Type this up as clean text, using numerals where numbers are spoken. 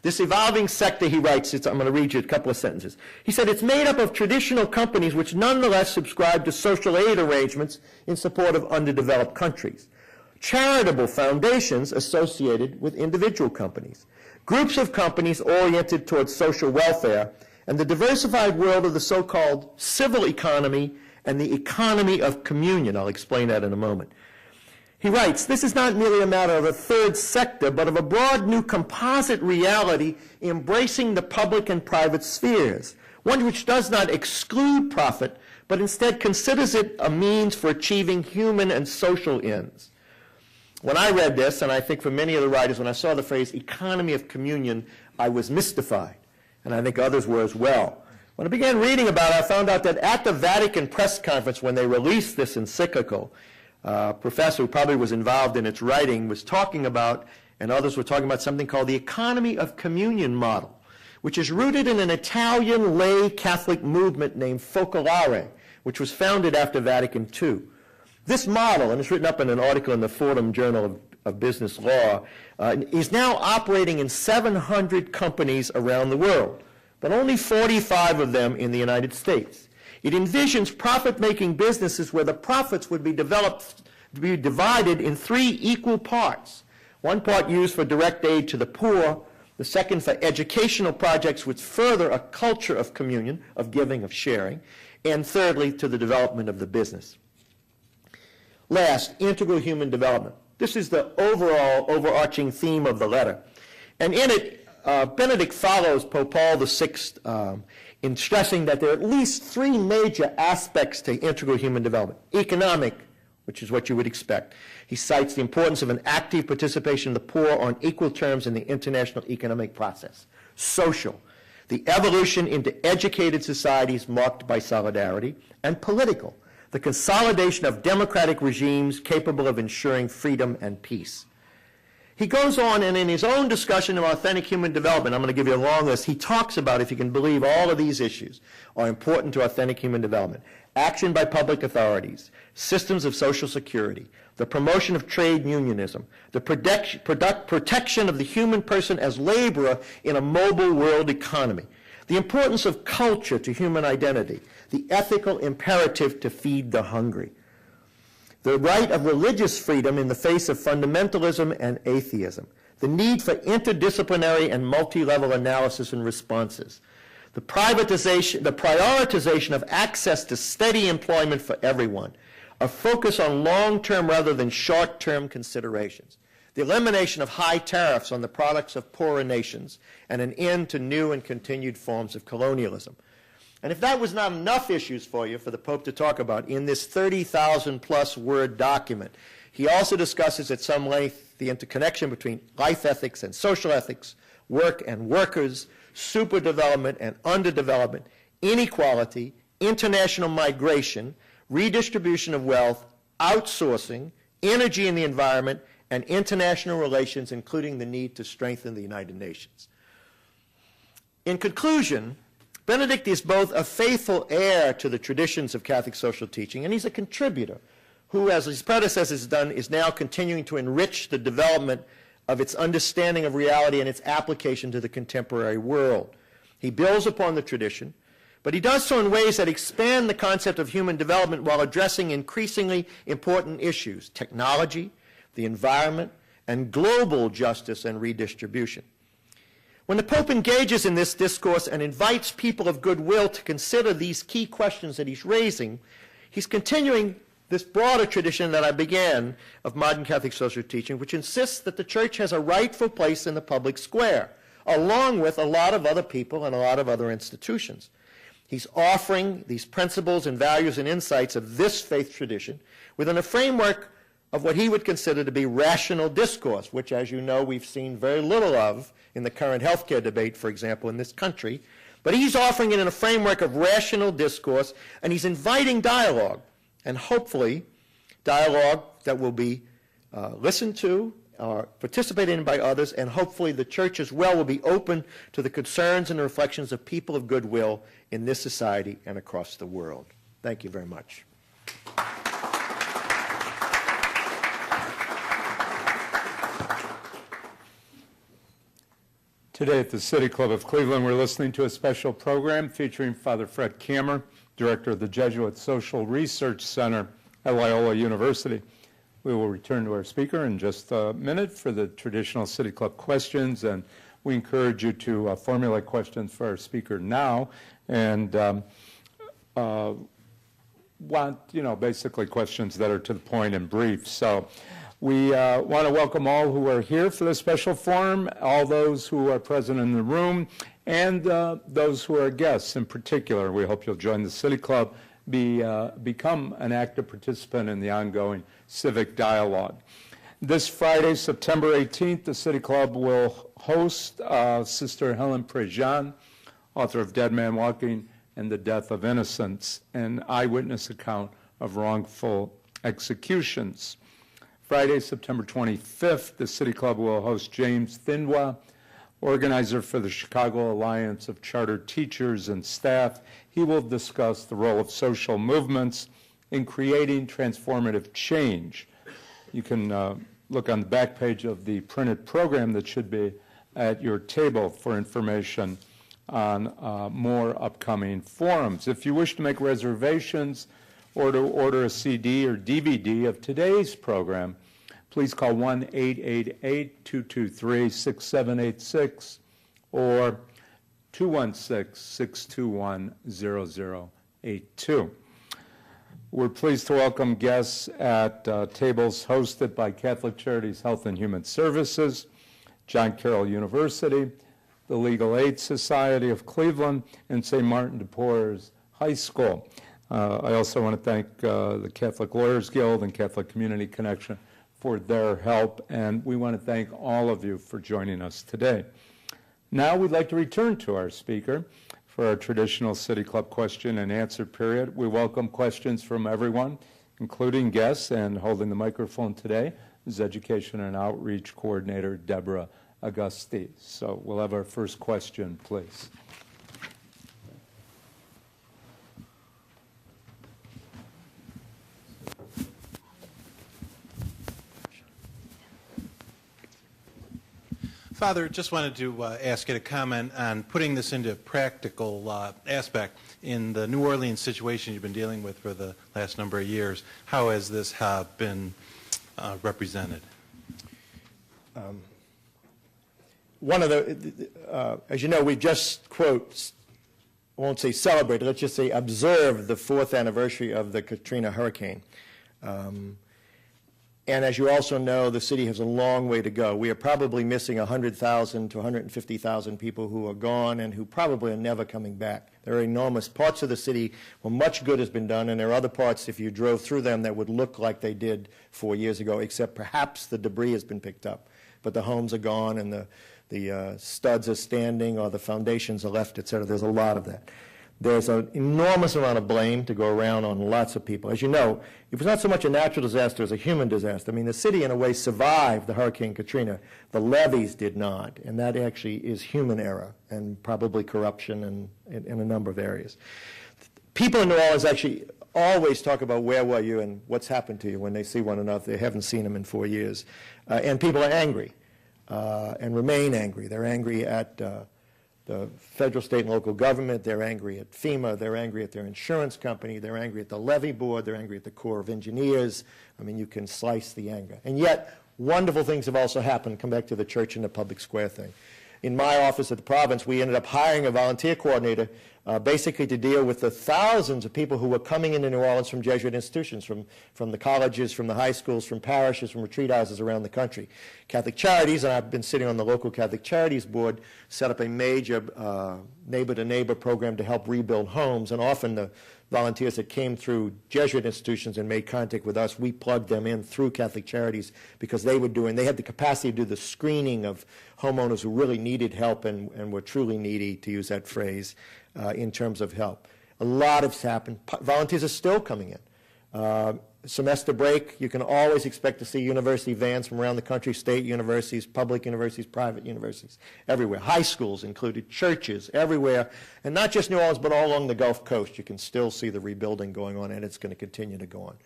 This evolving sector, he writes, I'm going to read you a couple of sentences. He said, it's made up of traditional companies which nonetheless subscribe to social aid arrangements in support of underdeveloped countries, charitable foundations associated with individual companies, groups of companies oriented towards social welfare, and the diversified world of the so-called civil economy and the economy of communion. I'll explain that in a moment. He writes, this is not merely a matter of a third sector, but of a broad new composite reality embracing the public and private spheres, one which does not exclude profit, but instead considers it a means for achieving human and social ends. When I read this, and I think for many of the writers, when I saw the phrase economy of communion, I was mystified, and I think others were as well. When I began reading about it, I found out that at the Vatican press conference, when they released this encyclical, a professor who probably was involved in its writing was talking about, and others were talking about, something called the economy of communion model, which is rooted in an Italian lay Catholic movement named Focolare, which was founded after Vatican II. This model, and it's written up in an article in the Fordham Journal of Business Law, is now operating in 700 companies around the world, but only 45 of them in the United States. It envisions profit-making businesses where the profits would be divided in 3 equal parts. One part used for direct aid to the poor, the second for educational projects which further a culture of communion, of giving, of sharing, and thirdly, to the development of the business. Last, integral human development. This is the overall overarching theme of the letter. And in it, Benedict follows Pope Paul VI in stressing that there are at least 3 major aspects to integral human development. Economic, which is what you would expect. He cites the importance of an active participation of the poor on equal terms in the international economic process. Social, the evolution into educated societies marked by solidarity. And political, the consolidation of democratic regimes capable of ensuring freedom and peace. He goes on, and in his own discussion of authentic human development, I'm going to give you a long list, he talks about, if you can believe, all of these issues are important to authentic human development. Action by public authorities, systems of social security, the promotion of trade unionism, the protection of the human person as laborer in a mobile world economy, the importance of culture to human identity, the ethical imperative to feed the hungry, the right of religious freedom in the face of fundamentalism and atheism, the need for interdisciplinary and multi-level analysis and responses, the prioritization of access to steady employment for everyone, a focus on long-term rather than short-term considerations, the elimination of high tariffs on the products of poorer nations, and an end to new and continued forms of colonialism. And if that was not enough issues for you, for the Pope to talk about in this 30,000-plus word document, he also discusses at some length the interconnection between life ethics and social ethics, work and workers, superdevelopment and underdevelopment, inequality, international migration, redistribution of wealth, outsourcing, energy and the environment, and international relations, including the need to strengthen the United Nations. In conclusion, Benedict is both a faithful heir to the traditions of Catholic social teaching, and he's a contributor who, as his predecessors done, is now continuing to enrich the development of its understanding of reality and its application to the contemporary world. He builds upon the tradition, but he does so in ways that expand the concept of human development while addressing increasingly important issues: technology, the environment, and global justice and redistribution. When the Pope engages in this discourse and invites people of goodwill to consider these key questions that he's raising, he's continuing this broader tradition that I began of modern Catholic social teaching, which insists that the Church has a rightful place in the public square, along with a lot of other people and a lot of other institutions. He's offering these principles and values and insights of this faith tradition within a framework of what he would consider to be rational discourse, which, as you know, we've seen very little of in the current healthcare debate, for example, in this country. But he's offering it in a framework of rational discourse, and he's inviting dialogue, and hopefully dialogue that will be listened to or participated in by others, and hopefully the Church as well will be open to the concerns and the reflections of people of goodwill in this society and across the world. Thank you very much. Today at the City Club of Cleveland, we're listening to a special program featuring Father Fred Kammer, Director of the Jesuit Social Research Center at Loyola University. We will return to our speaker in just a minute for the traditional City Club questions, and we encourage you to formulate questions for our speaker now, and basically questions that are to the point and brief. So we want to welcome all who are here for this special forum, all those who are present in the room, and those who are guests in particular. We hope you'll join the City Club, become an active participant in the ongoing civic dialogue. This Friday, September 18th, the City Club will host Sister Helen Prejean, author of Dead Man Walking and the Death of Innocents, an eyewitness account of wrongful executions. Friday, September 25th, the City Club will host James Thindwa, organizer for the Chicago Alliance of Charter Teachers and Staff. He will discuss the role of social movements in creating transformative change. You can look on the back page of the printed program that should be at your table for information on more upcoming forums. If you wish to make reservations or to order a CD or DVD of today's program, please call 1-888-223-6786 or 216-621-0082. We're pleased to welcome guests at tables hosted by Catholic Charities Health and Human Services, John Carroll University, the Legal Aid Society of Cleveland, and St. Martin de Porres High School. I also want to thank the Catholic Lawyers Guild and Catholic Community Connection for their help, and we want to thank all of you for joining us today. Now we'd like to return to our speaker for our traditional City Club question and answer period. We welcome questions from everyone, including guests, and holding the microphone today is Education and Outreach Coordinator Deborah Augusti. So we'll have our first question, please. Father, just wanted to ask you to comment on putting this into practical aspect in the New Orleans situation you've been dealing with for the last number of years. How has this been represented? One of the, as you know, we just, quote, I won't say celebrated, let's just say observed the 4th anniversary of the Katrina hurricane. And as you also know, the city has a long way to go. We are probably missing 100,000 to 150,000 people who are gone and who probably are never coming back. There are enormous parts of the city where much good has been done, and there are other parts, if you drove through them, that would look like they did 4 years ago, except perhaps the debris has been picked up. But the homes are gone, and the studs are standing, or the foundations are left, et cetera. There's a lot of that. There's an enormous amount of blame to go around on lots of people. As you know, it was not so much a natural disaster as a human disaster. I mean, the city, in a way, survived the Hurricane Katrina. The levees did not, and that actually is human error and probably corruption in a number of areas. People in New Orleans actually always talk about where were you and what's happened to you when they see one another. They haven't seen them in 4 years. And people are angry and remain angry. They're angry at the federal, state, and local government. They're angry at FEMA. They're angry at their insurance company. They're angry at the levee board. They're angry at the Corps of Engineers. I mean, you can slice the anger. And yet, wonderful things have also happened. Come back to the church and the public square thing. In my office at the province, we ended up hiring a volunteer coordinator basically to deal with the thousands of people who were coming into New Orleans from Jesuit institutions, from the colleges, from the high schools, from parishes, from retreat houses around the country. Catholic Charities, and I've been sitting on the local Catholic Charities board, set up a major neighbor-to-neighbor program to help rebuild homes, and often the volunteers that came through Jesuit institutions and made contact with us, we plugged them in through Catholic Charities because they had the capacity to do the screening of homeowners who really needed help and were truly needy, to use that phrase, in terms of help. A lot has happened. Volunteers are still coming in. Semester break, you can always expect to see university vans from around the country, state universities, public universities, private universities, everywhere. High schools included, churches, everywhere. And not just New Orleans, but all along the Gulf Coast. You can still see the rebuilding going on, and it's going to continue to go on.